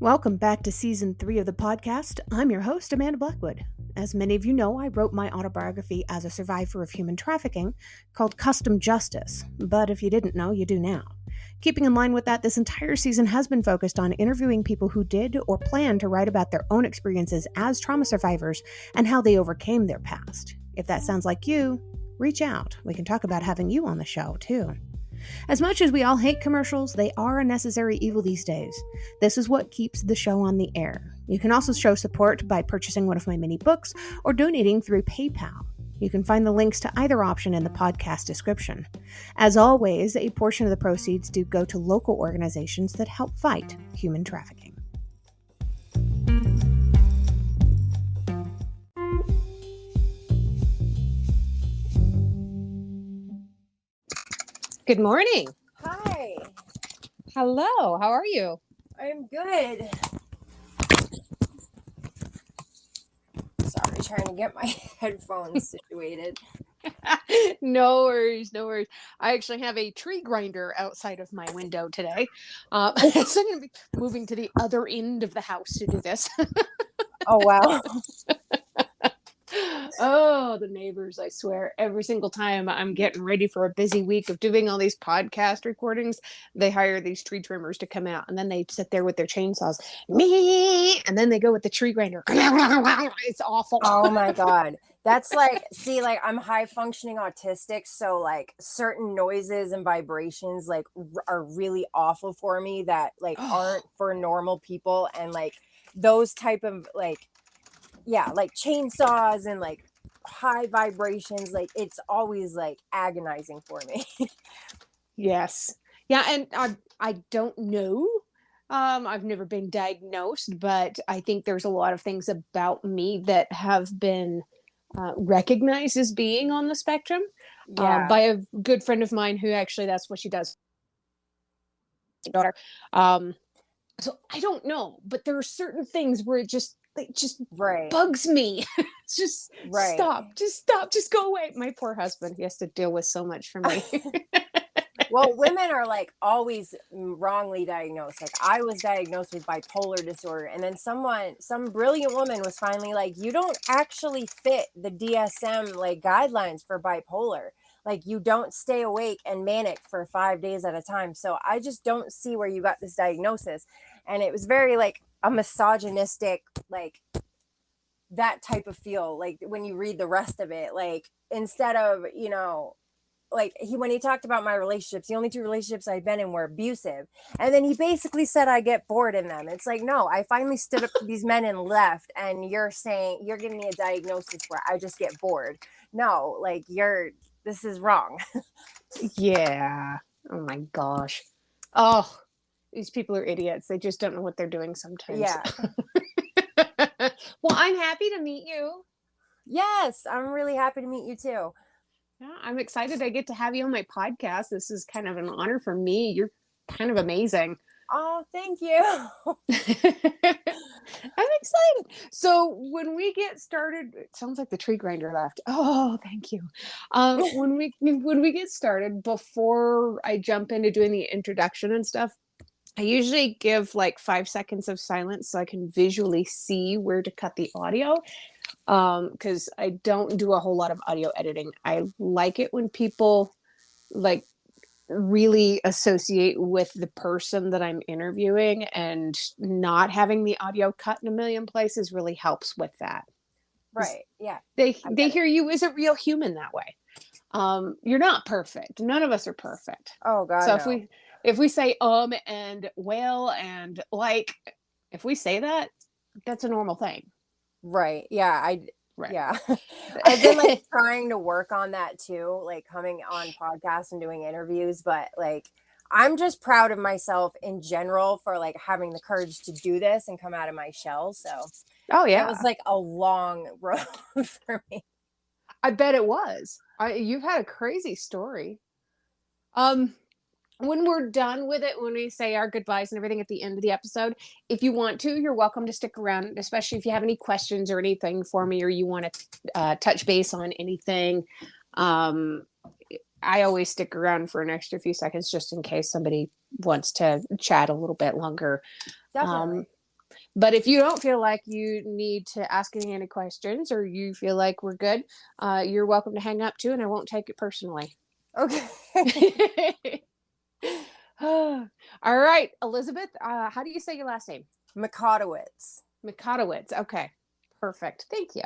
Welcome back to Season 3 of the podcast. I'm your host, Amanda Blackwood. As many of you know, I wrote my autobiography as a survivor of human trafficking called Custom Justice, but if you didn't know, you do now. Keeping in line with that, this entire season has been focused on interviewing people who did or plan to write about their own experiences as trauma survivors and how they overcame their past. If that sounds like you, reach out. We can talk about having you on the show, too. As much as we all hate commercials, they are a necessary evil these days. This is what keeps the show on the air. You can also show support by purchasing one of my mini books or donating through PayPal. You can find the links to either option in the podcast description. As always, a portion of the proceeds do go to local organizations that help fight human trafficking. Good morning. Hi. Hello. How are you? I'm good. Sorry, trying to get my headphones situated. No worries, no worries. I actually have a tree grinder outside of my window today. So I'm going to be moving to the other end of the house to do this. Oh, wow. Oh, the neighbors, I swear. Every single time I'm getting ready for a busy week of doing all these podcast recordings, they hire these tree trimmers to come out, and then they sit there with their chainsaws, and then they go with the tree grinder. It's awful. Oh, my God. That's like, see, like I'm high functioning autistic. So like certain noises and vibrations like are really awful for me that like aren't for normal people. And like those type of like, yeah, like chainsaws and like high vibrations, like it's always like agonizing for me. Yes. Yeah, and I don't know. I've never been diagnosed, but I think there's a lot of things about me that have been recognized as being on the spectrum by a good friend of mine who actually that's what she does. Daughter. So I don't know, but there are certain things where it just bugs me. It's just stop, just go away. My poor husband, he has to deal with so much for me. Well, women are like always wrongly diagnosed. Like I was diagnosed with bipolar disorder, and then some brilliant woman was finally like, you don't actually fit the DSM like guidelines for bipolar. Like you don't stay awake and manic for 5 days at a time. So I just don't see where you got this diagnosis. And it was very like a misogynistic, like that type of feel. Like when you read the rest of it, like instead of, you know, like when he talked about my relationships, the only two relationships I've been in were abusive. And then he basically said I get bored in them. It's like, no, I finally stood up to these men and left. And you're saying you're giving me a diagnosis where I just get bored. No, like this is wrong. Yeah. Oh my gosh. Oh, these people are idiots. They just don't know what they're doing sometimes. Yeah. Well, I'm happy to meet you. Yes, I'm really happy to meet you too. Yeah, I'm excited I get to have you on my podcast. This is kind of an honor for me. You're kind of amazing. Oh, thank you. I'm excited. So when we get started, it sounds like the tree grinder left. Oh, thank you. When we get started, before I jump into doing the introduction and stuff, I usually give like 5 seconds of silence so I can visually see where to cut the audio. Because I don't do a whole lot of audio editing. I like it when people like really associate with the person that I'm interviewing, and not having the audio cut in a million places really helps with that. Right. Yeah. They hear you as a real human that way. You're not perfect. None of us are perfect. Oh God. So no. if we say and well and like, if we say that, that's a normal thing. Right. Yeah. Right. Yeah. I've been like trying to work on that too, like coming on podcasts and doing interviews, but like I'm just proud of myself in general for like having the courage to do this and come out of my shell. So oh yeah, it was like a long road for me. I bet it was. You've had a crazy story. When we're done with it, when we say our goodbyes and everything at the end of the episode, if you want to, you're welcome to stick around, especially if you have any questions or anything for me, or you want to touch base on anything. I always stick around for an extra few seconds just in case somebody wants to chat a little bit longer. Definitely. But if you don't feel like you need to ask any questions, or you feel like we're good, you're welcome to hang up too, and I won't take it personally. Okay. All right, Elizabeth, how do you say your last name? Mikotowicz. Mikotowicz. Okay, perfect. Thank you.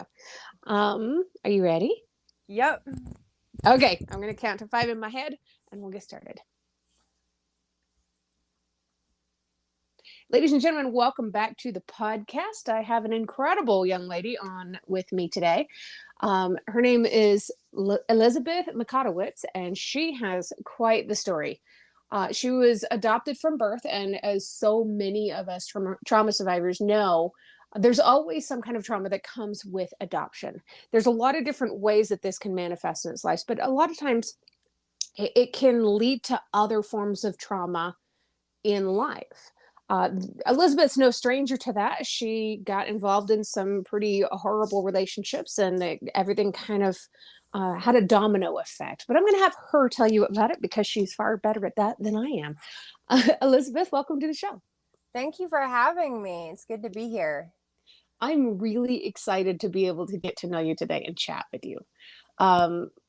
Are you ready? Yep. Okay, I'm going to count to 5 in my head, and we'll get started. Ladies and gentlemen, welcome back to the podcast. I have an incredible young lady on with me today. Her name is Elizabeth Mikotowicz, and she has quite the story. She was adopted from birth, and as so many of us trauma survivors know, there's always some kind of trauma that comes with adoption. There's a lot of different ways that this can manifest in its life, but a lot of times it can lead to other forms of trauma in life. Elizabeth's no stranger to that. She got involved in some pretty horrible relationships, and everything kind of had a domino effect. But I'm going to have her tell you about it because she's far better at that than I am. Elizabeth, welcome to the show. Thank you for having me. It's good to be here. I'm really excited to be able to get to know you today and chat with you.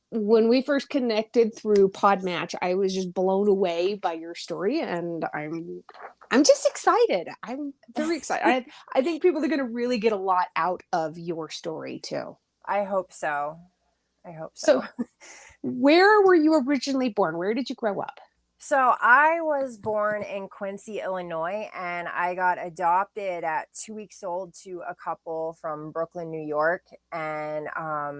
When we first connected through Podmatch, I was just blown away by your story, and I'm just excited. I'm very excited. I think people are going to really get a lot out of your story too. I hope so. So, where were you originally born? Where did you grow up? So I was born in Quincy, Illinois, and I got adopted at 2 weeks old to a couple from Brooklyn, New York. And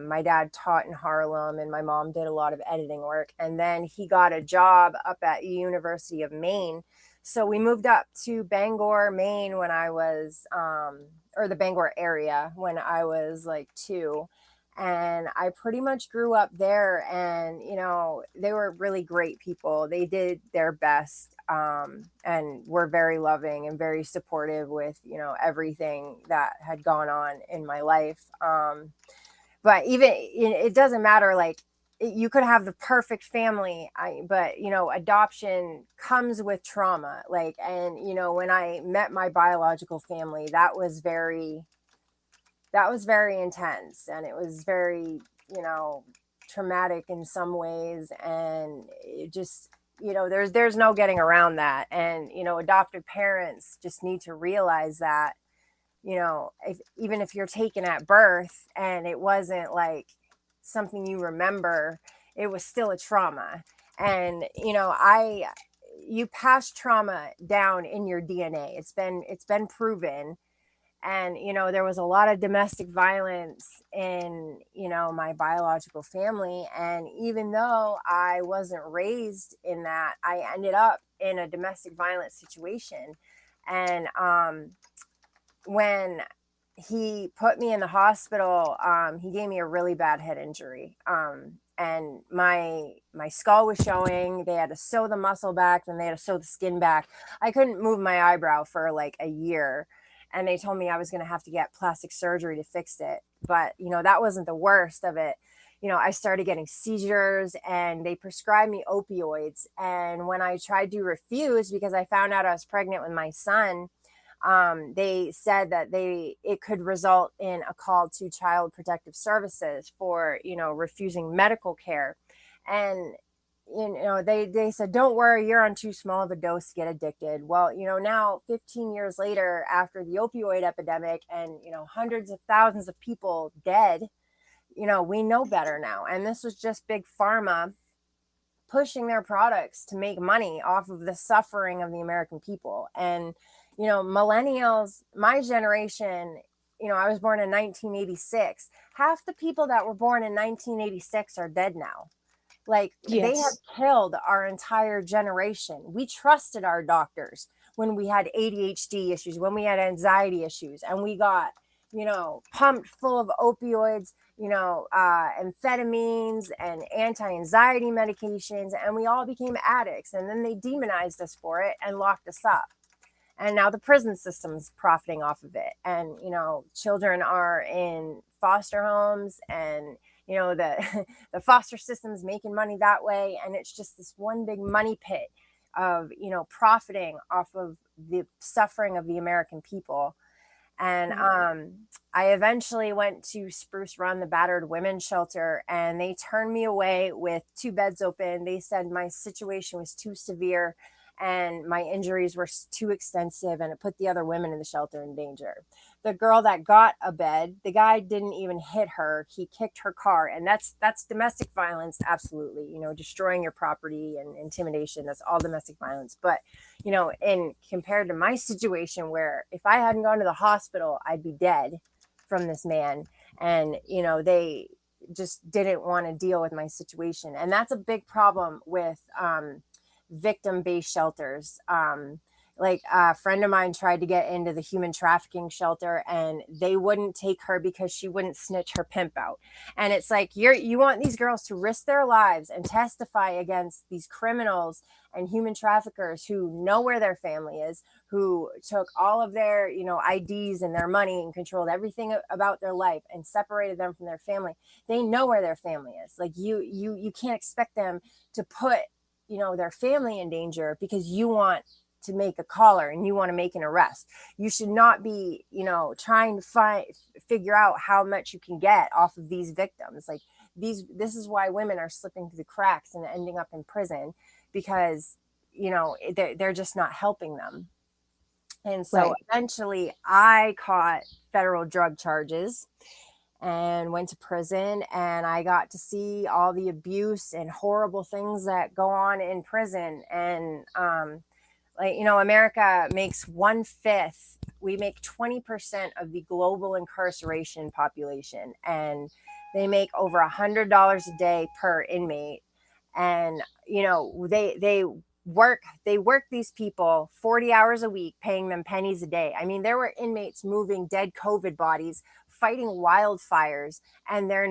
my dad taught in Harlem, and my mom did a lot of editing work. And then he got a job up at University of Maine. So we moved up to Bangor, Maine when I was, or the Bangor area when I was like 2. And I pretty much grew up there, and they were really great people. They did their best, and were very loving and very supportive with everything that had gone on in my life. But even it doesn't matter, like you could have the perfect family, but adoption comes with trauma, and when I met my biological family, that was very intense, and it was very, traumatic in some ways. And it just, there's no getting around that. And, adopted parents just need to realize that, even if you're taken at birth and it wasn't like something you remember, it was still a trauma. And, you pass trauma down in your DNA. It's been proven. And there was a lot of domestic violence in my biological family, and even though I wasn't raised in that, I ended up in a domestic violence situation. And when he put me in the hospital, he gave me a really bad head injury, and my skull was showing. They had to sew the muscle back, then they had to sew the skin back. I couldn't move my eyebrow for like a year. And they told me I was going to have to get plastic surgery to fix it. But, that wasn't the worst of it. I started getting seizures, and they prescribed me opioids. And when I tried to refuse, because I found out I was pregnant with my son, they said that it could result in a call to Child Protective Services for, refusing medical care. And they said, don't worry, you're on too small of a dose to get addicted. Well, now 15 years later, after the opioid epidemic and, hundreds of thousands of people dead, we know better now. And this was just big pharma pushing their products to make money off of the suffering of the American people. And, millennials, my generation, I was born in 1986. Half the people that were born in 1986 are dead now. Yes. They have killed our entire generation. We trusted our doctors when we had ADHD issues, when we had anxiety issues, and we got, pumped full of opioids, amphetamines and anti-anxiety medications, and we all became addicts. And then they demonized us for it and locked us up. And now the prison system's profiting off of it. And, children are in foster homes, and the foster system's making money that way. And it's just this one big money pit of, profiting off of the suffering of the American people. And I eventually went to Spruce Run, the battered women's shelter, and they turned me away with 2 beds open. They said my situation was too severe and my injuries were too extensive, and it put the other women in the shelter in danger. The girl that got a bed, the guy didn't even hit her. He kicked her car, and that's domestic violence. Absolutely. Destroying your property and intimidation, that's all domestic violence. But in compared to my situation, where if I hadn't gone to the hospital, I'd be dead from this man. And they just didn't want to deal with my situation, and that's a big problem with victim-based shelters. Like a friend of mine tried to get into the human trafficking shelter, and they wouldn't take her because she wouldn't snitch her pimp out. And it's like, you want these girls to risk their lives and testify against these criminals and human traffickers who know where their family is, who took all of their IDs and their money and controlled everything about their life and separated them from their family. They know where their family is. Like, you can't expect them to put their family in danger because you want to make a collar and you want to make an arrest. You should not be trying to figure out how much you can get off of these victims. Like, this is why women are slipping through the cracks and ending up in prison, because they're just not helping them. And so eventually I caught federal drug charges and went to prison, and I got to see all the abuse and horrible things that go on in prison. And America makes 1/5. We make 20% of the global incarceration population, and they make over $100 a day per inmate. And they work these people 40 hours a week, paying them pennies a day. I mean, there were inmates moving dead COVID bodies, fighting wildfires, and they're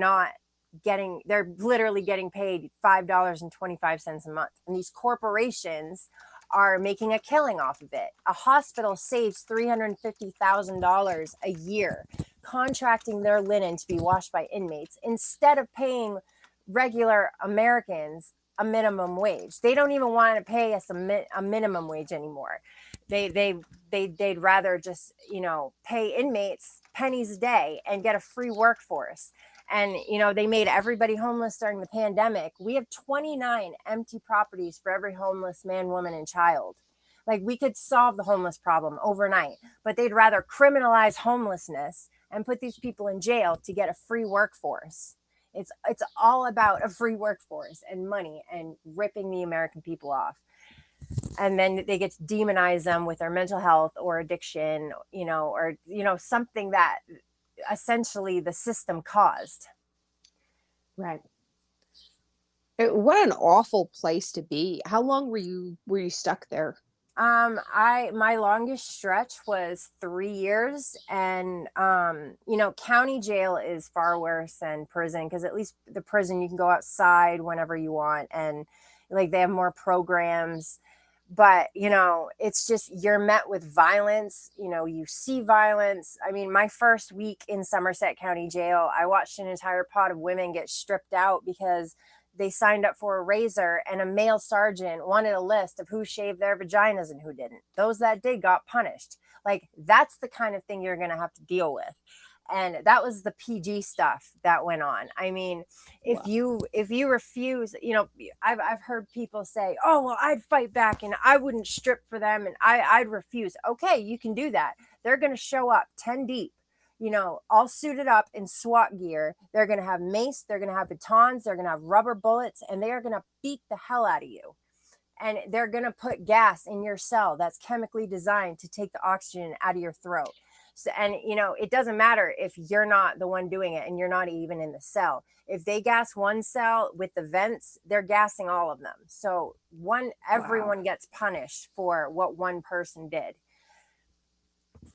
literally getting paid $5.25 a month. And these corporations are making a killing off of it. A hospital saves $350,000 a year contracting their linen to be washed by inmates instead of paying regular Americans a minimum wage. They don't even want to pay us a minimum wage anymore. They'd rather just pay inmates pennies a day and get a free workforce. And they made everybody homeless during the pandemic. We have 29 empty properties for every homeless man, woman, and child. Like, we could solve the homeless problem overnight, but they'd rather criminalize homelessness and put these people in jail to get a free workforce. It's all about a free workforce and money and ripping the American people off. And then they get to demonize them with their mental health or addiction, or something that essentially the system caused. Right. What an awful place to be. How long were you stuck there? My longest stretch was 3 years, and county jail is far worse than prison, because at least the prison you can go outside whenever you want, and like they have more programs. But it's just, you're met with violence. You see violence. I mean, my first week in Somerset County Jail, I watched an entire pod of women get stripped out because they signed up for a razor, and a male sergeant wanted a list of who shaved their vaginas and who didn't. Those that did got punished. Like, that's the kind of thing you're going to have to deal with. And that was the PG stuff that went on. I mean, if you refuse, I've heard people say, oh, well, I'd fight back and I wouldn't strip for them and I'd refuse. Okay, you can do that. They're going to show up 10 deep, all suited up in SWAT gear. They're going to have mace. They're going to have batons. They're going to have rubber bullets, and they are going to beat the hell out of you. And they're going to put gas in your cell that's chemically designed to take the oxygen out of your throat. So, and it doesn't matter if you're not the one doing it and you're not even in the cell. If they gas one cell with the vents, they're gassing all of them. So everyone gets punished for what one person did.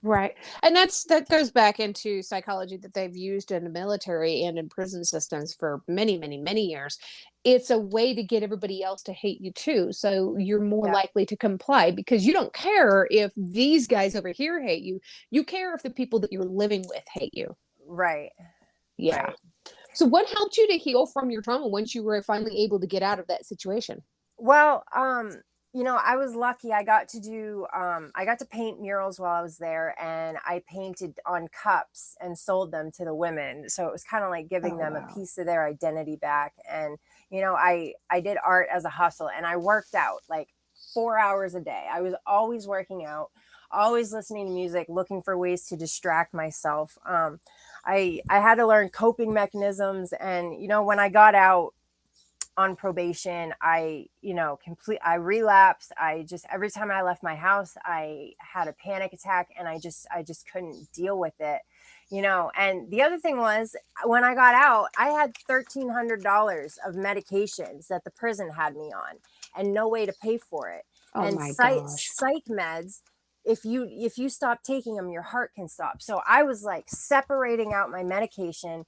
Right. And that goes back into psychology that they've used in the military and in prison systems for many, many, many years. It's a way to get everybody else to hate you too. So you're more likely to comply, because you don't care if these guys over here hate you. You care if the people that you're living with hate you. Right. Yeah. Right. So what helped you to heal from your trauma once you were finally able to get out of that situation? Well, I was lucky. I got to paint murals while I was there, and I painted on cups and sold them to the women. So it was kind of like giving Oh, them a wow. piece of their identity back. And, I did art as a hustle, and I worked out like 4 hours a day. I was always working out, always listening to music, looking for ways to distract myself. I had to learn coping mechanisms. And, when I got out on probation, I relapsed. I just, every time I left my house, I had a panic attack, and I just couldn't deal with it. And the other thing was, when I got out, I had $1,300 of medications that the prison had me on, and no way to pay for it. Oh And my gosh. psych meds, if you stop taking them, your heart can stop. So I was like separating out my medication,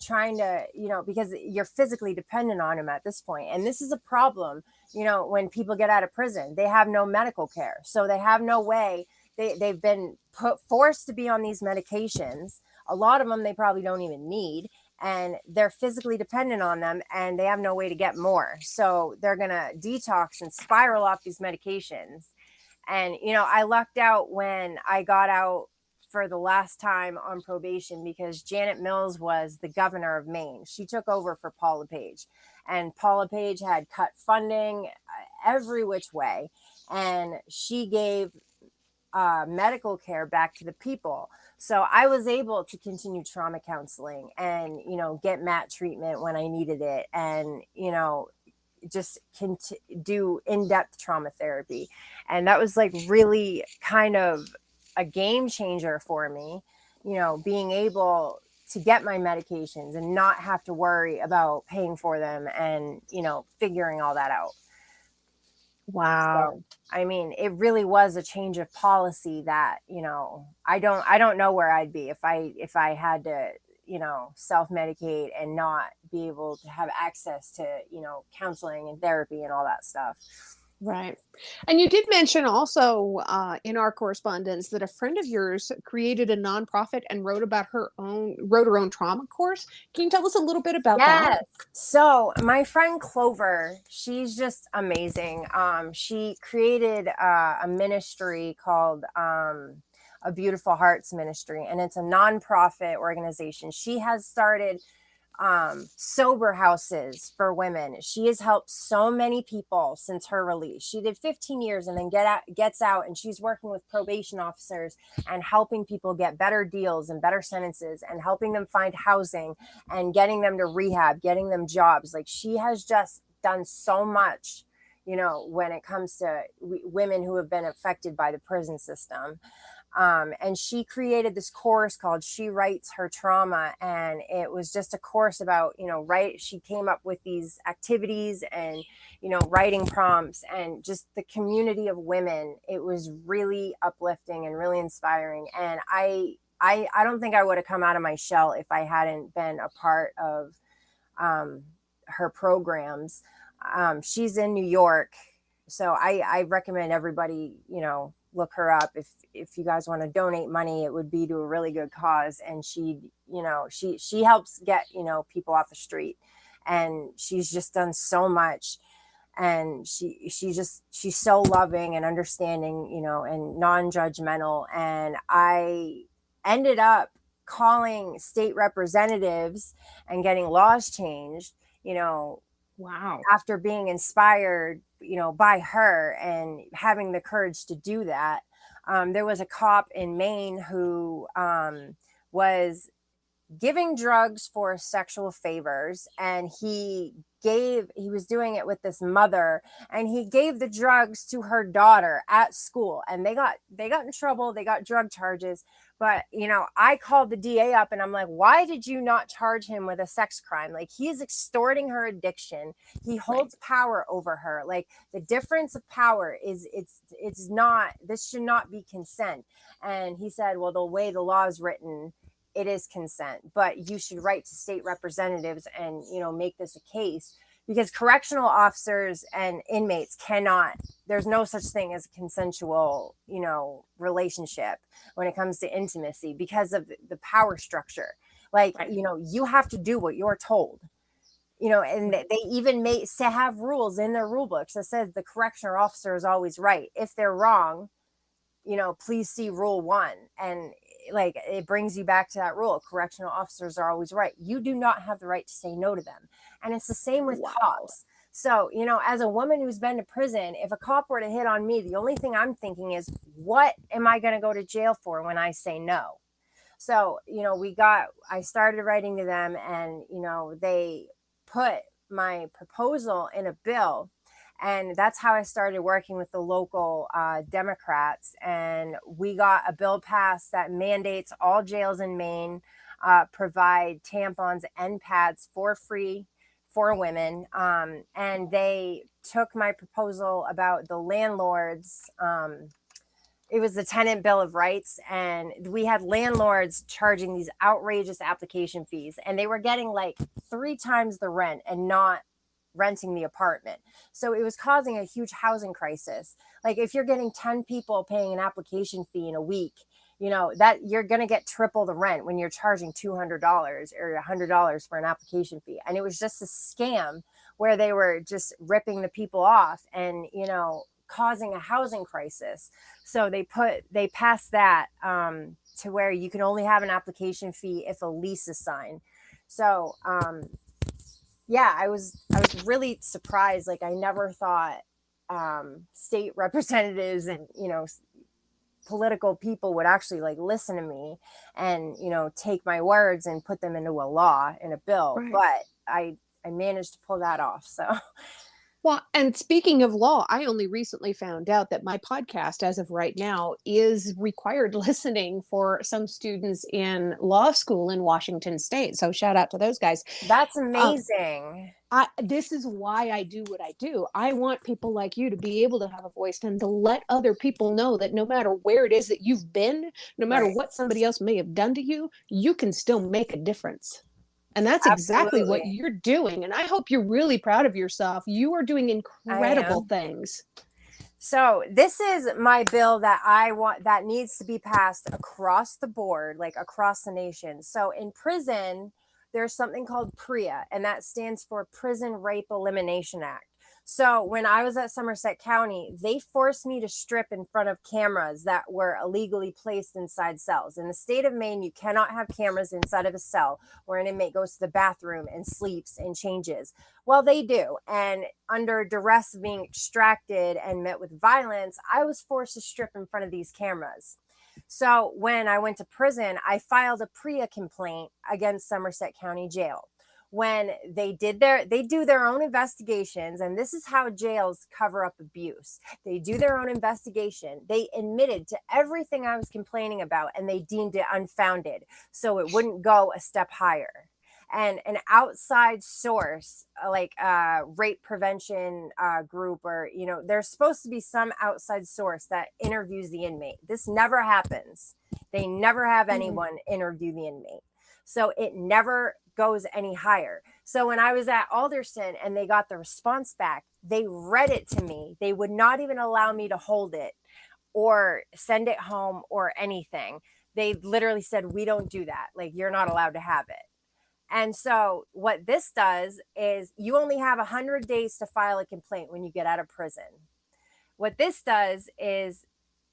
trying to, because you're physically dependent on them at this point. And this is a problem, when people get out of prison, they have no medical care. So they have no way. They've been forced to be on these medications. A lot of them they probably don't even need. And they're physically dependent on them, and they have no way to get more. So they're going to detox and spiral off these medications. And, I lucked out when I got out for the last time on probation, because Janet Mills was the governor of Maine. She took over for Paula Page, and Paula Page had cut funding every which way. And she gave medical care back to the people. So I was able to continue trauma counseling and, get MAT treatment when I needed it. And, just do in-depth trauma therapy. And that was like really kind of a game changer for me, being able to get my medications and not have to worry about paying for them, and figuring all that out. So, Wow. I mean, it really was a change of policy that, I don't know where I'd be if I had to, self-medicate and not be able to have access to, counseling and therapy and all that stuff. Right. And you did mention also in our correspondence that a friend of yours created a nonprofit and wrote her own trauma course. Can you tell us a little bit about that? Yes. So my friend Clover, she's just amazing. She created a ministry called A Beautiful Hearts Ministry, and it's a nonprofit organization. She has started sober houses for women. She has helped so many people since her release. She did 15 years and then gets out, and she's working with probation officers and helping people get better deals and better sentences, and helping them find housing and getting them to rehab, getting them jobs. Like, she has just done so much, when it comes to women who have been affected by the prison system. And she created this course called She Writes Her Trauma. And it was just a course about, she came up with these activities and, writing prompts, and just the community of women. It was really uplifting and really inspiring. And I don't think I would have come out of my shell if I hadn't been a part of her programs. She's in New York. So I recommend everybody, look her up. If you guys want to donate money, it would be to a really good cause. And she helps get, people off the street, and she's just done so much. And she's so loving and understanding, and non-judgmental. And I ended up calling state representatives and getting laws changed, Wow. after being inspired, by her and having the courage to do that. There was a cop in Maine who was giving drugs for sexual favors, and he was doing it with this mother, and he gave the drugs to her daughter at school, and they got in trouble. They got drug charges. But I called the DA up, and I'm like, why did you not charge him with a sex crime? Like, he's extorting her addiction. He Right. holds power over her. Like, the difference of power is, it's not, this should not be consent. And he said, well, the way the law is written, it is consent, but you should write to state representatives and, make this a case, because correctional officers and inmates cannot, there's no such thing as a consensual, relationship when it comes to intimacy, because of the power structure. Like, Right. you have to do what you're told. And they even have rules in their rule books that says the correctional officer is always right. If they're wrong, please see rule 1. And like, it brings you back to that rule. Correctional officers are always right. You do not have the right to say no to them. And it's the same with cops. So, as a woman who's been to prison, if a cop were to hit on me, the only thing I'm thinking is, what am I going to go to jail for when I say no? So, I started writing to them, and, they put my proposal in a bill. And that's how I started working with the local Democrats. And we got a bill passed that mandates all jails in Maine provide tampons and pads for free for women. And they took my proposal about the landlords. It was the Tenant Bill of Rights, and we had landlords charging these outrageous application fees, and they were getting like 3 times the rent and not renting the apartment. So it was causing a huge housing crisis. Like, if you're getting 10 people paying an application fee in a week, that you're going to get triple the rent when you're charging $200 or $100 for an application fee. And it was just a scam where they were just ripping the people off and, causing a housing crisis. So they passed that to where you can only have an application fee if a lease is signed. So yeah, I was really surprised. Like, I never thought state representatives and political people would actually like listen to me and take my words and put them into a law, in a bill. Right. But I managed to pull that off. So. Well, and speaking of law, I only recently found out that my podcast, as of right now, is required listening for some students in law school in Washington State. So shout out to those guys. That's amazing. This is why I do what I do. I want people like you to be able to have a voice and to let other people know that no matter where it is that you've been, no matter what somebody else may have done to you, you can still make a difference. And that's exactly what you're doing. And I hope you're really proud of yourself. You are doing incredible things. So this is my bill that I want, that needs to be passed across the board, like across the nation. So in prison, there's something called PREA, and that stands for Prison Rape Elimination Act. So when I was at Somerset County, they forced me to strip in front of cameras that were illegally placed inside cells. In the state of Maine, you cannot have cameras inside of a cell where an inmate goes to the bathroom and sleeps and changes. Well, they do. And under duress of being extracted and met with violence, I was forced to strip in front of these cameras. So when I went to prison, I filed a PREA complaint against Somerset County Jail. When they do their own investigations, and this is how jails cover up abuse. They do their own investigation. They admitted to everything I was complaining about, and they deemed it unfounded, so it wouldn't go a step higher. And an outside source, like a rape prevention group, or, there's supposed to be some outside source that interviews the inmate. This never happens. They never have anyone interview the inmate. So it never goes any higher. So when I was at Alderson and they got the response back, they read it to me. They would not even allow me to hold it or send it home or anything. They literally said, we don't do that. Like, you're not allowed to have it. And so what this does is you only have 100 days to file a complaint when you get out of prison. What this does is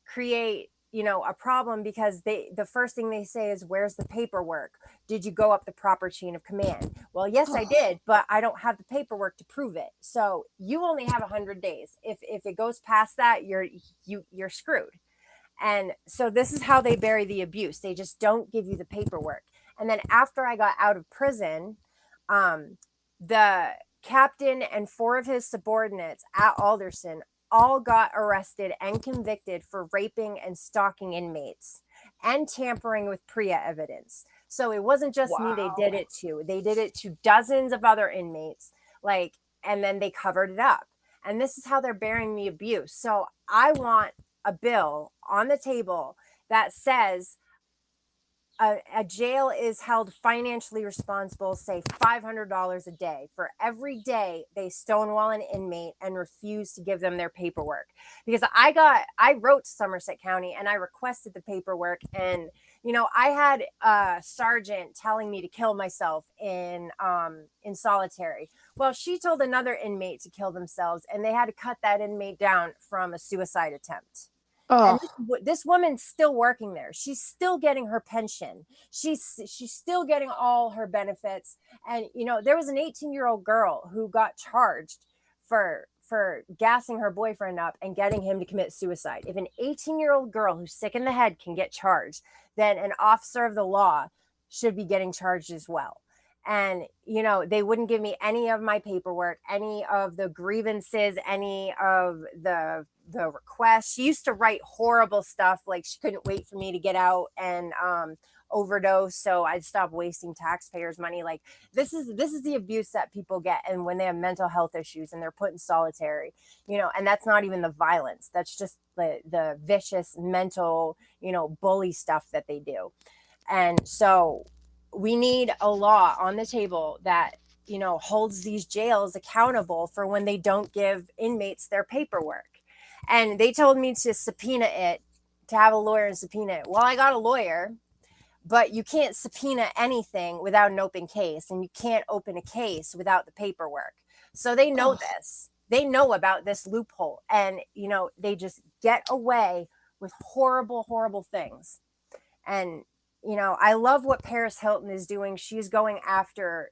create a problem, because the first thing they say is, where's the paperwork? Did you go up the proper chain of command? Well, yes, I did, but I don't have the paperwork to prove it. So you only have 100 days. If it goes past that, you're screwed. And so this is how they bury the abuse. They just don't give you the paperwork. And then after I got out of prison, the captain and 4 of his subordinates at Alderson all got arrested and convicted for raping and stalking inmates and tampering with PREA evidence. So it wasn't just me they did it to. They did it to dozens of other inmates, and then they covered it up. And this is how they're burying the abuse. So I want a bill on the table that says a jail is held financially responsible, say $500 a day, for every day they stonewall an inmate and refuse to give them their paperwork. Because I wrote to Somerset County and I requested the paperwork, and I had a sergeant telling me to kill myself in solitary. Well, she told another inmate to kill themselves, and they had to cut that inmate down from a suicide attempt. And Oh, this woman's still working there. She's still getting her pension. She's still getting all her benefits. And there was an 18-year-old girl who got charged for gassing her boyfriend up and getting him to commit suicide. If an 18-year-old girl who's sick in the head can get charged, then an officer of the law should be getting charged as well. And they wouldn't give me any of my paperwork, any of the grievances, any of the requests. She used to write horrible stuff, like she couldn't wait for me to get out and overdose, so I'd stop wasting taxpayers' money. Like, this is the abuse that people get, and when they have mental health issues and they're put in solitary, and that's not even the violence. That's just the vicious mental, bully stuff that they do. And so we need a law on the table that holds these jails accountable for when they don't give inmates their paperwork. And they told me to subpoena it, to have a lawyer and subpoena it. Well, I got a lawyer, but you can't subpoena anything without an open case, and you can't open a case without the paperwork. So they know this. They know about this loophole, and they just get away with horrible, horrible things. And I love what Paris Hilton is doing. She's going after,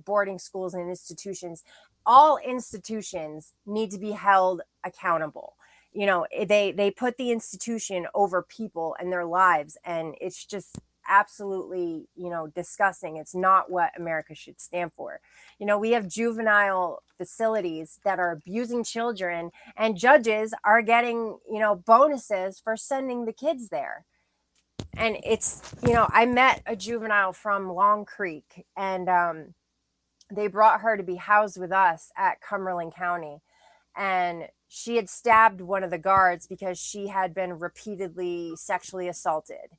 boarding schools and institutions. All institutions need to be held accountable. They put the institution over people and their lives, and it's just absolutely, disgusting. It's not what America should stand for. We have juvenile facilities that are abusing children, and judges are getting, bonuses for sending the kids there. And it's, I met a juvenile from Long Creek, and they brought her to be housed with us at Cumberland County. And she had stabbed one of the guards because she had been repeatedly sexually assaulted.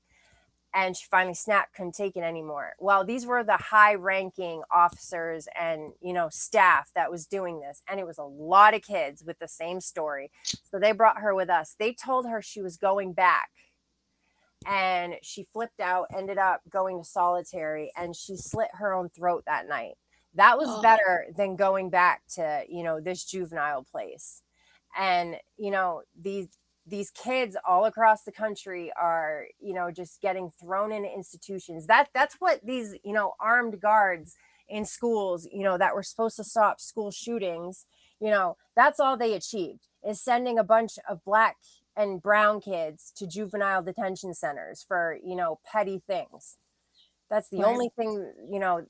And she finally snapped, couldn't take it anymore. Well, these were the high-ranking officers and, staff that was doing this. And it was a lot of kids with the same story. So they brought her with us. They told her she was going back. And she flipped out, ended up going to solitary, and she slit her own throat that night. That was better than going back to, this juvenile place. And, these kids all across the country are, just getting thrown into institutions. That's what these, armed guards in schools, that were supposed to stop school shootings, that's all they achieved, is sending a bunch of Black and brown kids to juvenile detention centers for, petty things. That's the only thing,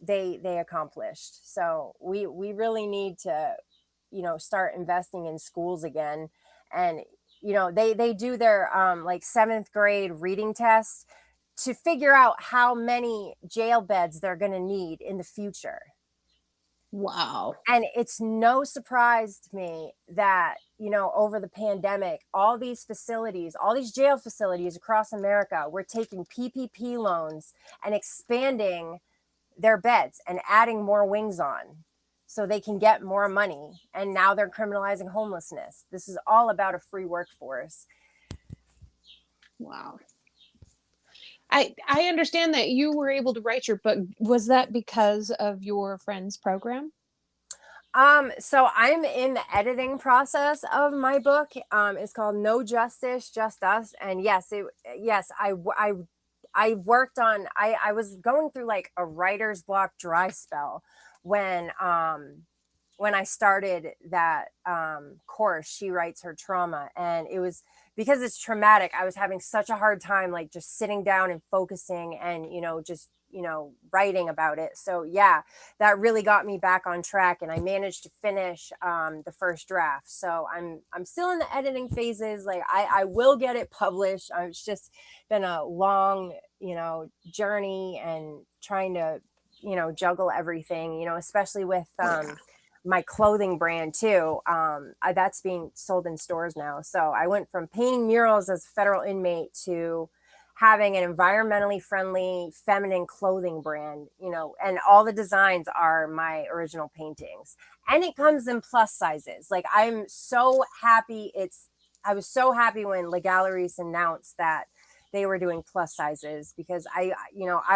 they accomplished. So we really need to, start investing in schools again. And, they do their like 7th grade reading test to figure out how many jail beds they're going to need in the future. wow. And it's no surprise to me that, over the pandemic, all these facilities, all these jail facilities across America were taking PPP loans and expanding their beds and adding more wings on so they can get more money. And now they're criminalizing homelessness. This is all about a free workforce. Wow. I understand that you were able to write your book. Was that because of your friend's program? So I'm in the editing process of my book. It's called No Justice, Just Us. And yes, I worked on, I was going through like a writer's block dry spell when I started that course, She Writes Her Trauma. And it was because it's traumatic. I was having such a hard time, like just sitting down and focusing and, just, writing about it. So yeah, that really got me back on track, and I managed to finish the first draft. So I'm still in the editing phases. Like I will get it published. It's just been a long, journey, and trying to, juggle everything, especially with my clothing brand too. That's being sold in stores now. So I went from painting murals as a federal inmate to having an environmentally friendly feminine clothing brand, and all the designs are my original paintings, and it comes in plus sizes. Like I'm so happy. I was so happy when La Galeries announced that, they were doing plus sizes, because I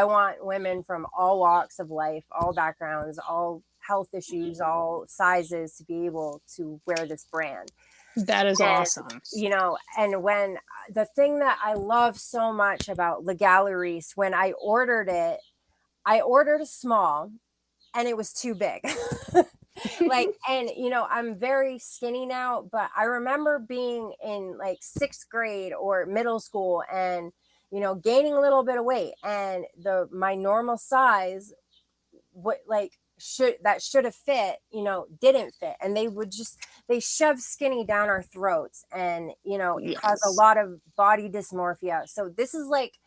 want women from all walks of life, all backgrounds, all health issues, all sizes to be able to wear this brand. That is And, awesome. and when the thing that I love so much about Le Galeries, when I ordered a small and it was too big. And I'm very skinny now, but I remember being in like 6th grade or middle school and gaining a little bit of weight, and my normal size, what like should have fit, didn't fit, and they shove skinny down our throats, and it caused a lot of body dysmorphia. So this is like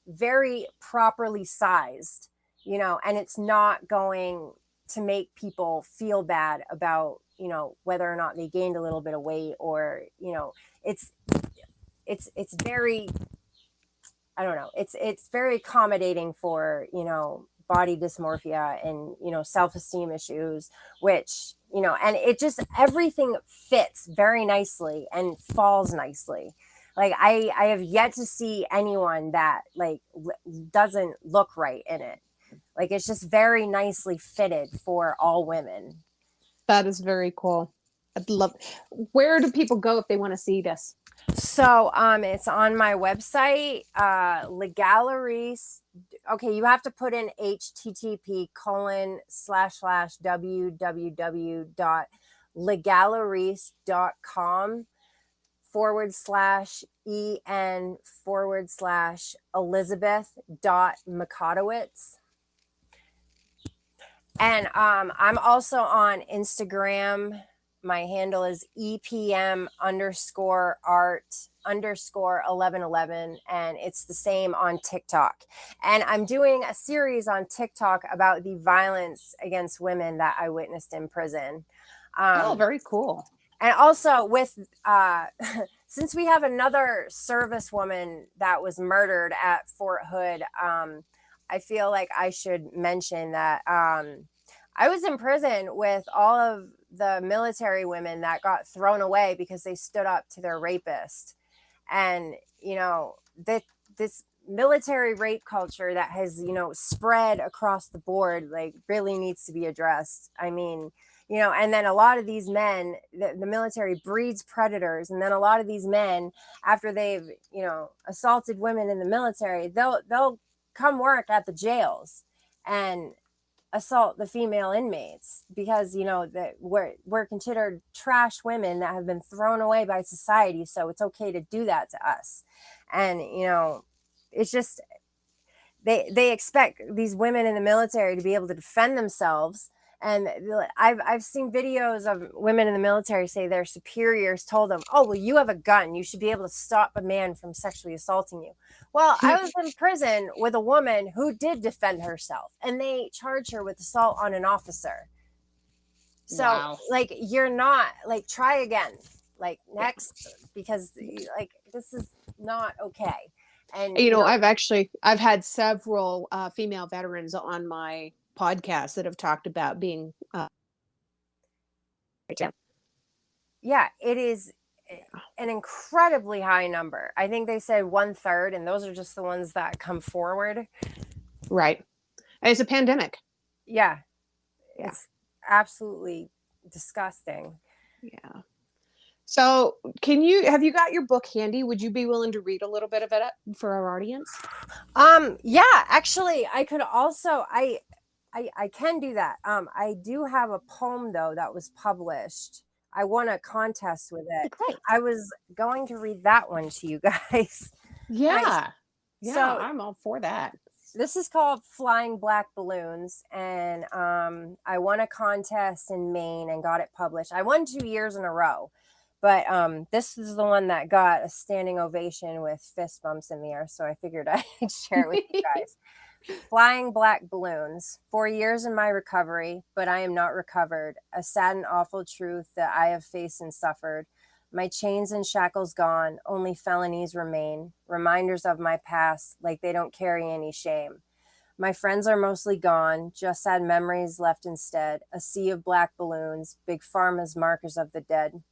very properly sized, and it's not going to make people feel bad about whether or not they gained a little bit of weight, or it's very, I don't know, it's very accommodating for body dysmorphia and self-esteem issues, which and it just, everything fits very nicely and falls nicely. Like I have yet to see anyone that like doesn't look right in it. Like it's just very nicely fitted for all women. That is very cool. I'd love. Where do people go if they want to see this? So it's on my website, Le Galeries. Okay, you have to put in http://www.legaleries.com/en/Elizabeth.Makatowicz. And I'm also on Instagram. My handle is EPM_art_1111. And it's the same on TikTok. And I'm doing a series on TikTok about the violence against women that I witnessed in prison. Very cool. And also with, since we have another service woman that was murdered at Fort Hood, I feel like I should mention that I was in prison with all of the military women that got thrown away because they stood up to their rapist. And, this military rape culture that has, spread across the board, like really needs to be addressed. I mean, and then a lot of these men, the military breeds predators. And then a lot of these men, after they've, assaulted women in the military, they'll come work at the jails and assault the female inmates, because that we're considered trash women that have been thrown away by society, so it's okay to do that to us. And it's just they expect these women in the military to be able to defend themselves. And I've seen videos of women in the military say their superiors told them, "Oh, well, you have a gun. You should be able to stop a man from sexually assaulting you." Well, I was in prison with a woman who did defend herself, and they charged her with assault on an officer. So, wow. Like, you're not, like, try again, like, next, because, like, this is not okay. And, I've had several female veterans on my podcast that have talked about being yeah, it is an incredibly high number. I think they said 1/3, and those are just the ones that come forward. Right. It's a pandemic. Yeah. It's absolutely disgusting. Yeah. So have you got your book handy? Would you be willing to read a little bit of it for our audience? Yeah, actually I could also, I can do that. I do have a poem though that was published. I won a contest with it. Great. I was going to read that one to you guys. Yeah. Yeah, So I'm all for that. this is called Flying Black Balloons, and I won a contest in Maine and got it published. I won 2 years in a row, but this is the one that got a standing ovation with fist bumps in the air, so I figured I'd share it with you guys. Flying Black Balloons. 4 years in my recovery, but I am not recovered. A sad and awful truth that I have faced and suffered. My chains and shackles gone, only felonies remain. Reminders of my past, like they don't carry any shame. My friends are mostly gone, just sad memories left instead. A sea of black balloons, big pharma's markers of the dead.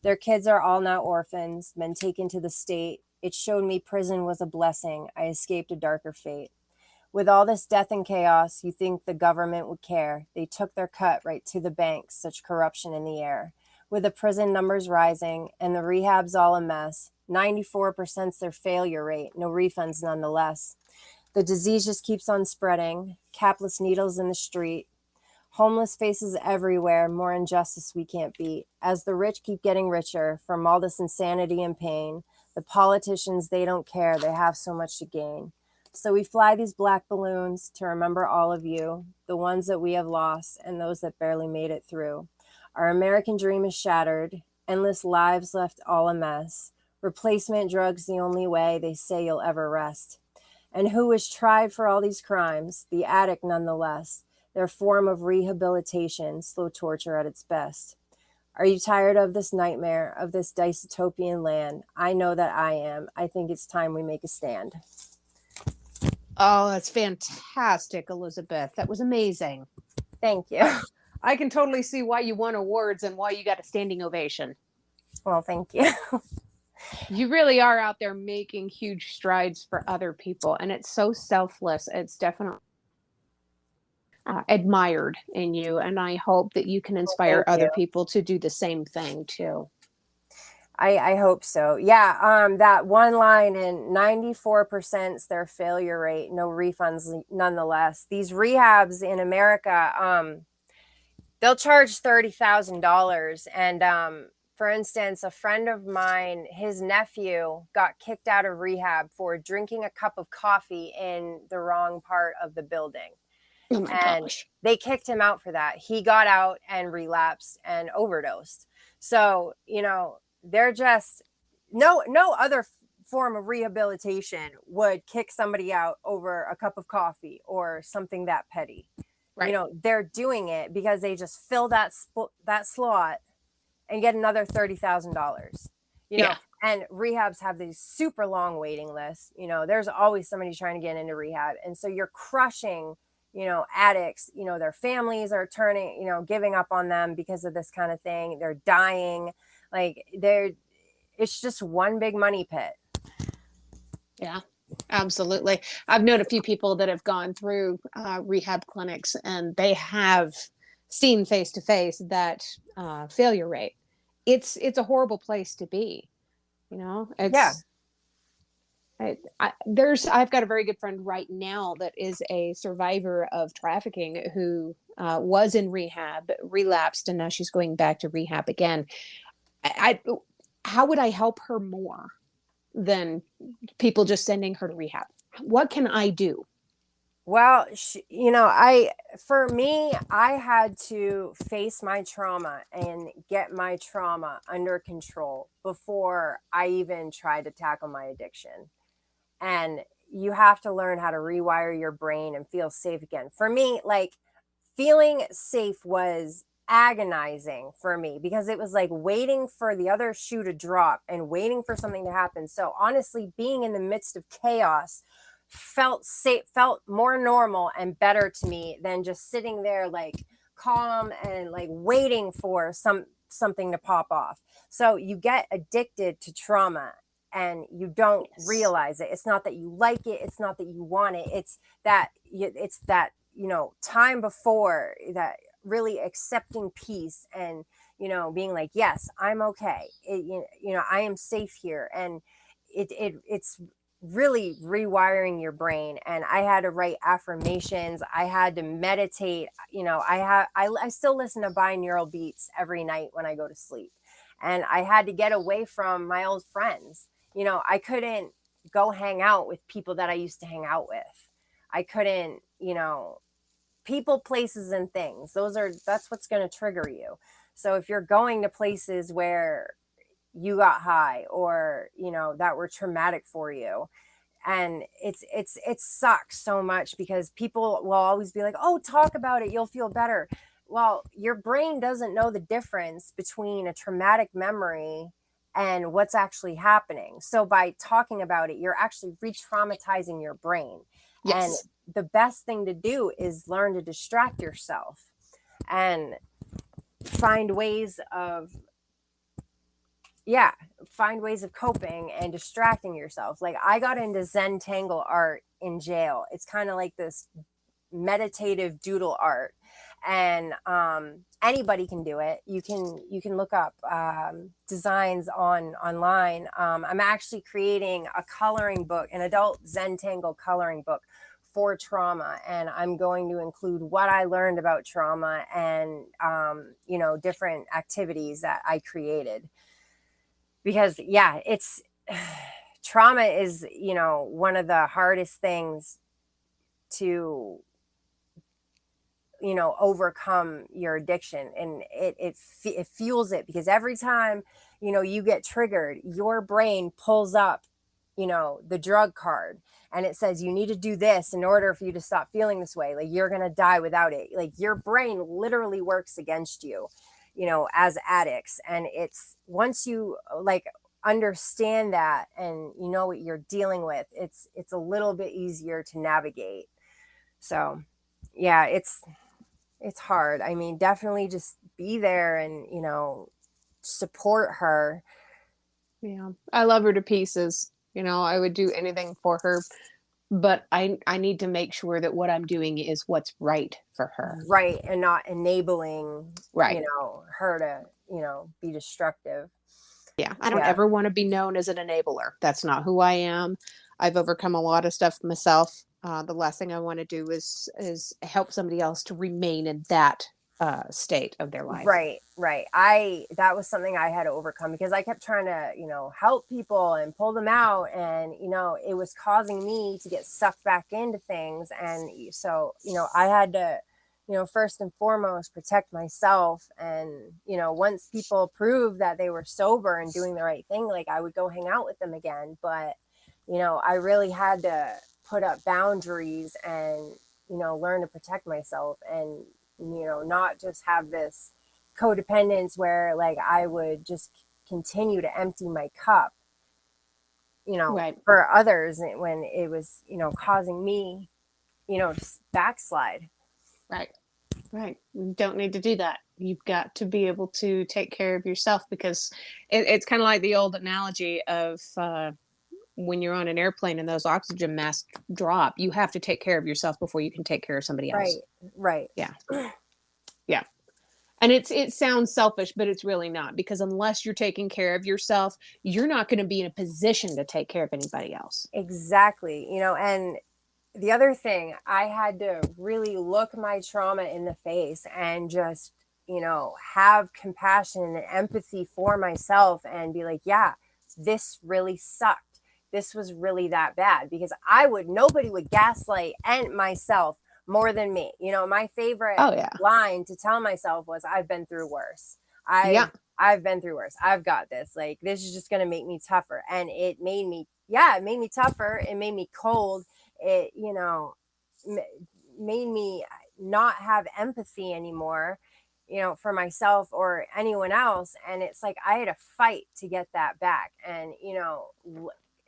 Their kids are all now orphans, men taken to the state. It showed me prison was a blessing. I escaped a darker fate. With all this death and chaos, you think the government would care. They took their cut right to the banks, such corruption in the air. With the prison numbers rising and the rehabs all a mess, 94%'s their failure rate, no refunds nonetheless. The disease just keeps on spreading, capless needles in the street, homeless faces everywhere, more injustice we can't beat. As the rich keep getting richer from all this insanity and pain, the politicians, they don't care, they have so much to gain. So we fly these black balloons to remember all of you, the ones that we have lost and those that barely made it through. Our American dream is shattered, endless lives left all a mess. Replacement drugs the only way they say you'll ever rest. And who was tried for all these crimes, the addict nonetheless, their form of rehabilitation, slow torture at its best. Are you tired of this nightmare, of this dystopian land? I know that I am. I think it's time we make a stand. Oh, that's fantastic, Elizabeth. That was amazing. Thank you. I can totally see why you won awards and why you got a standing ovation. Well, thank you. You really are out there making huge strides for other people, and it's so selfless. It's definitely admired in you, and I hope that you can inspire other people to do the same thing too. I hope so. Yeah. That one line in 94%'s their failure rate, no refunds nonetheless. These rehabs in America, they'll charge $30,000. And for instance, a friend of mine, his nephew got kicked out of rehab for drinking a cup of coffee in the wrong part of the building. Oh my gosh. They kicked him out for that. He got out and relapsed and overdosed. So, they're just no other form of rehabilitation would kick somebody out over a cup of coffee or something that petty. Right. They're doing it because they just fill that slot and get another $30,000. And rehabs have these super long waiting lists. There's always somebody trying to get into rehab, and so you're crushing addicts. Their families are turning, giving up on them because of this kind of thing. They're dying. It's just one big money pit. Yeah, absolutely. I've known a few people that have gone through rehab clinics, and they have seen face to face that failure rate. It's a horrible place to be. I've got a very good friend right now that is a survivor of trafficking who was in rehab, relapsed, and now she's going back to rehab again. How would I help her more than people just sending her to rehab? What can I do? Well, for me, I had to face my trauma and get my trauma under control before I even tried to tackle my addiction. And you have to learn how to rewire your brain and feel safe again. For me, feeling safe was agonizing for me because it was like waiting for the other shoe to drop and waiting for something to happen. So honestly, being in the midst of chaos felt safe, felt more normal and better to me than just sitting there calm and waiting for something to pop off. So you get addicted to trauma and you don't realize it. It's not that you like it. It's not that you want it. It's that time before that, really accepting peace and, being like, yes, I'm okay. I am safe here. And it's really rewiring your brain. And I had to write affirmations. I had to meditate. I still listen to binaural beats every night when I go to sleep. And I had to get away from my old friends. I couldn't go hang out with people that I used to hang out with. I couldn't, people, places, and things. That's what's going to trigger you. So if you're going to places where you got high or, that were traumatic for you, and it sucks so much because people will always be like, oh, talk about it, you'll feel better. Well, your brain doesn't know the difference between a traumatic memory and what's actually happening. So by talking about it, you're actually re-traumatizing your brain. Yes. And the best thing to do is learn to distract yourself and find ways of, yeah, find ways of coping and distracting yourself. Like I got into Zentangle art in jail. It's kind of like this meditative doodle art, and anybody can do it. You can look up designs online. I'm actually creating a coloring book, an adult Zentangle coloring book for trauma, and I'm going to include what I learned about trauma and different activities that I created, because yeah, it's trauma is one of the hardest things to overcome your addiction, and it fuels it, because every time you get triggered, your brain pulls up the drug card, and it says you need to do this in order for you to stop feeling this way, like you're gonna die without it. Like your brain literally works against you, as addicts. And it's once you like understand that and you know what you're dealing with, it's a little bit easier to navigate. So yeah, it's hard. I mean, definitely just be there and, support her. Yeah. I love her to pieces. I would do anything for her, but I need to make sure that what I'm doing is what's right for her. Right. And not enabling, Right. her to, be destructive. Yeah. I don't Yeah. ever want to be known as an enabler. That's not who I am. I've overcome a lot of stuff myself. The last thing I want to do is help somebody else to remain in that state of their life. Right. That was something I had to overcome, because I kept trying to, help people and pull them out. And, it was causing me to get sucked back into things. And so, I had to, first and foremost, protect myself. And, once people proved that they were sober and doing the right thing, like I would go hang out with them again. But, I really had to put up boundaries and, learn to protect myself, and, not just have this codependence where like I would just continue to empty my cup, Right. for others, when it was, causing me, to backslide. Right. You don't need to do that. You've got to be able to take care of yourself, because it's kind of like the old analogy of when you're on an airplane and those oxygen masks drop, you have to take care of yourself before you can take care of somebody else. Right. Yeah. Yeah. And it sounds selfish, but it's really not, because unless you're taking care of yourself, you're not going to be in a position to take care of anybody else. Exactly. And the other thing, I had to really look my trauma in the face and just, have compassion and empathy for myself and be like, yeah, this really sucked. This was really that bad, because nobody would gaslight and myself more than me. My favorite line to tell myself was, I've been through worse. I've been through worse. I've got this. Like, this is just going to make me tougher. And it made me tougher. It made me cold. It, made me not have empathy anymore, for myself or anyone else. And it's like, I had to fight to get that back. And,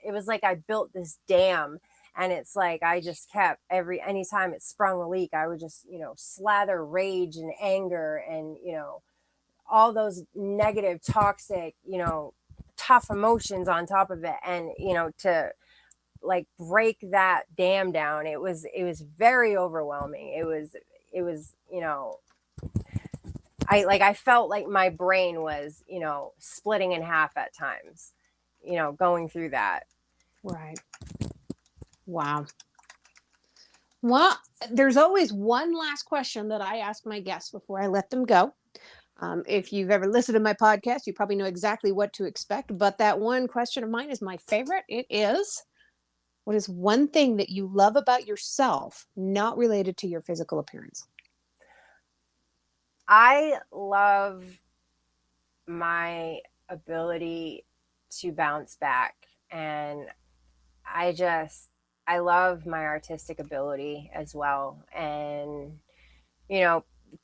it was like I built this dam, and it's like I just kept anytime it sprung a leak, I would just, slather rage and anger and, all those negative, toxic, tough emotions on top of it. And, to like break that dam down, it was very overwhelming. It was, I felt like my brain was, splitting in half at times, going through that. Right. Wow. Well, there's always one last question that I ask my guests before I let them go. If you've ever listened to my podcast, you probably know exactly what to expect. But that one question of mine is my favorite. It is, what is one thing that you love about yourself, not related to your physical appearance? I love my ability to bounce back. And I love my artistic ability as well. And,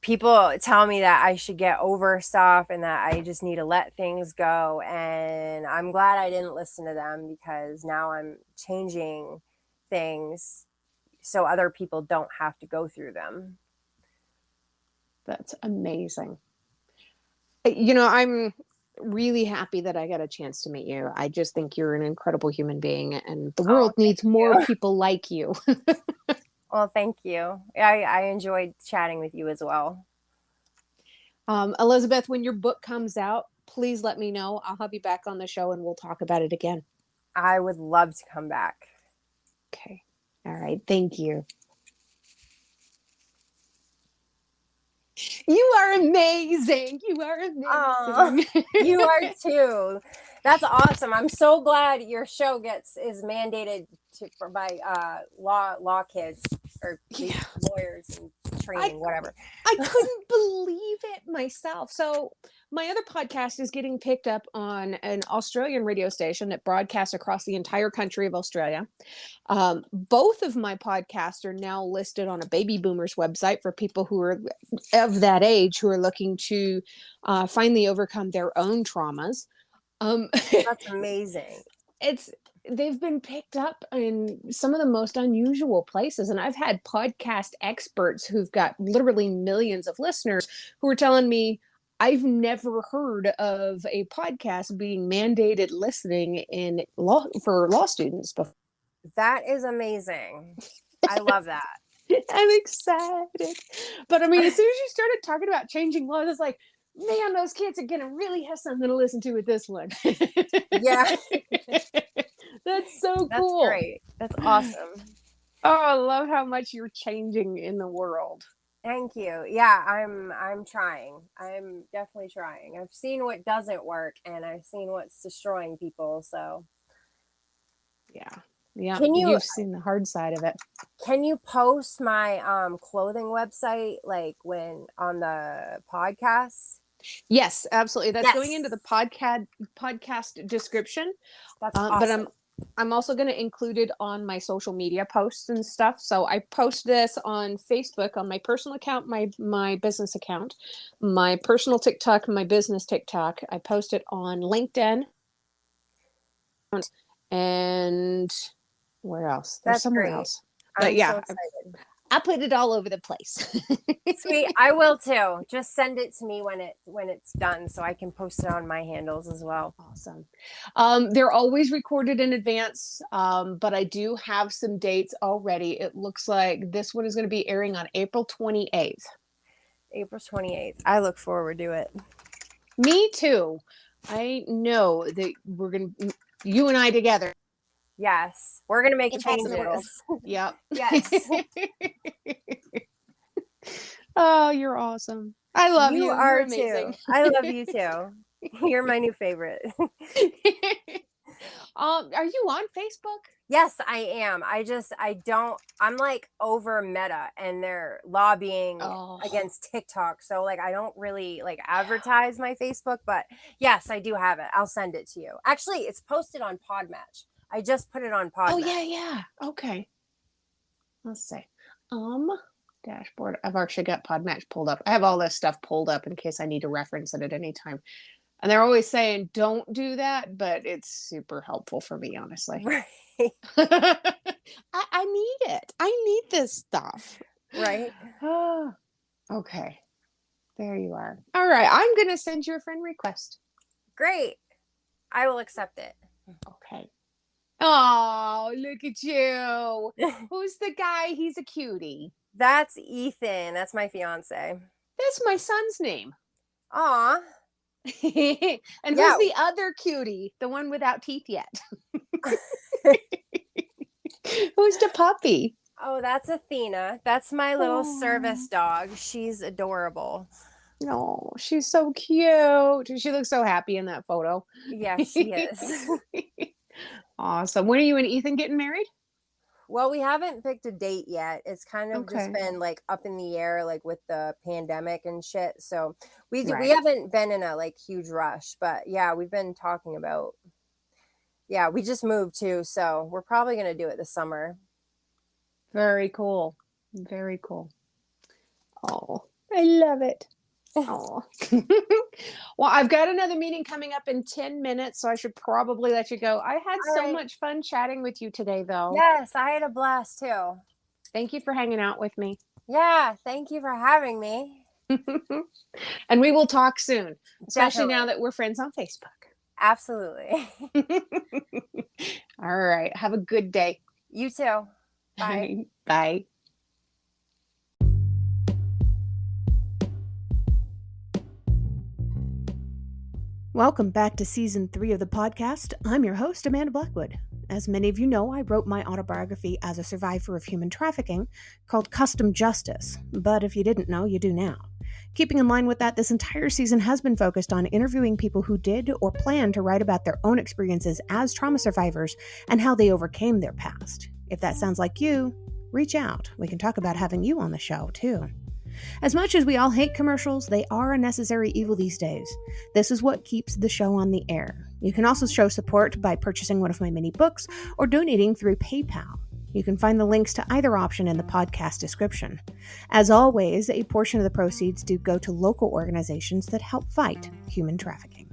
people tell me that I should get over stuff and that I just need to let things go. And I'm glad I didn't listen to them, because now I'm changing things so other people don't have to go through them. That's amazing. I'm really happy that I got a chance to meet you. I just think you're an incredible human being, and the Oh, world needs thank more you. people like you. Well, thank you. I enjoyed chatting with you as well. Elizabeth, when your book comes out, please let me know. I'll have you back on the show and we'll talk about it again. I would love to come back. Okay. All right. Thank you. You are amazing. You are Oh, amazing. you are too. That's awesome. I'm so glad your show is mandated by law kids or Yeah. lawyers and training, whatever. I couldn't believe it myself. So my other podcast is getting picked up on an Australian radio station that broadcasts across the entire country of Australia. Both of my podcasts are now listed on a baby boomers website for people who are of that age who are looking to finally overcome their own traumas. That's amazing. They've been picked up in some of the most unusual places, and I've had podcast experts who've got literally millions of listeners who are telling me I've never heard of a podcast being mandated listening in law for law students before. That is amazing. I love that. I'm excited. But I mean, as soon as you started talking about changing laws, it's like, man, those kids are gonna really have something to listen to with this one. Yeah. That's so That's cool. great. That's awesome. Oh, I love how much you're changing in the world. Thank you. Yeah, I'm trying. I'm definitely trying. I've seen what doesn't work and I've seen what's destroying people. So Yeah. You've seen the hard side of it. Can you post my clothing website like when on the podcast? Yes, absolutely. That's going Yes. into the podcast description. That's awesome. But I'm also going to include it on my social media posts and stuff. So I post this on Facebook, on my personal account, my business account, my personal TikTok, my business TikTok. I post it on LinkedIn, and where else? There's That's somewhere great. else. But I'm yeah, so excited. I put it all over the place. Sweet. I will too. Just send it to me when it's done so I can post it on my handles as well. Awesome. They're always recorded in advance, but I do have some dates already. It looks like this one is going to be airing on April 28th. April 28th. I look forward to it. Me too. I know that you and I together. Yes. We're going to make changes. Yep. Yes. Oh, you're awesome. I love you. You are amazing. too. I love you too. You're my new favorite. Are you on Facebook? Yes, I am. I'm like over Meta and they're lobbying against TikTok. So like I don't really like advertise my Facebook, but yes, I do have it. I'll send it to you. Actually, it's posted on Podmatch. I just put it on Podmatch. Oh yeah. Okay. Let's see. Dashboard. I've actually got Podmatch pulled up. I have all this stuff pulled up in case I need to reference it at any time. And they're always saying, don't do that, but it's super helpful for me, honestly. Right. I need it. I need this stuff. Right. Okay. There you are. All right. I'm going to send you a friend request. Great. I will accept it. Okay. Oh, look at you. Who's the guy? He's a cutie. That's Ethan. That's my fiance. That's my son's name. Aw. And who's the other cutie? The one without teeth yet. Who's the puppy? Oh, that's Athena. That's my little service dog. She's adorable. No, she's so cute. She looks so happy in that photo. Yes, she is. Awesome. When are you and Ethan getting married? Well, we haven't picked a date yet. It's kind of just been like up in the air, like with the pandemic and shit. So we haven't been in a like huge rush, but yeah, we've been talking about. Yeah, we just moved too, so we're probably gonna do it this summer. Very cool. Very cool. Oh, I love it. Oh. Well, I've got another meeting coming up in 10 minutes, so I should probably let you go. I had so much fun chatting with you today, though. Yes, I had a blast too. Thank you for hanging out with me. Yeah, thank you for having me. And we will talk soon, especially Definitely. now that we're friends on Facebook. Absolutely. All right. Have a good day. You too. Bye. Bye. Welcome back to Season 3 of the podcast. I'm your host, Amanda Blackwood. As many of you know, I wrote my autobiography as a survivor of human trafficking called Custom Justice, but if you didn't know, you do now. Keeping in line with that, this entire season has been focused on interviewing people who did or plan to write about their own experiences as trauma survivors and how they overcame their past. If that sounds like you, reach out. We can talk about having you on the show, too. As much as we all hate commercials, they are a necessary evil these days. This is what keeps the show on the air. You can also show support by purchasing one of my mini books or donating through PayPal. You can find the links to either option in the podcast description. As always, a portion of the proceeds do go to local organizations that help fight human trafficking.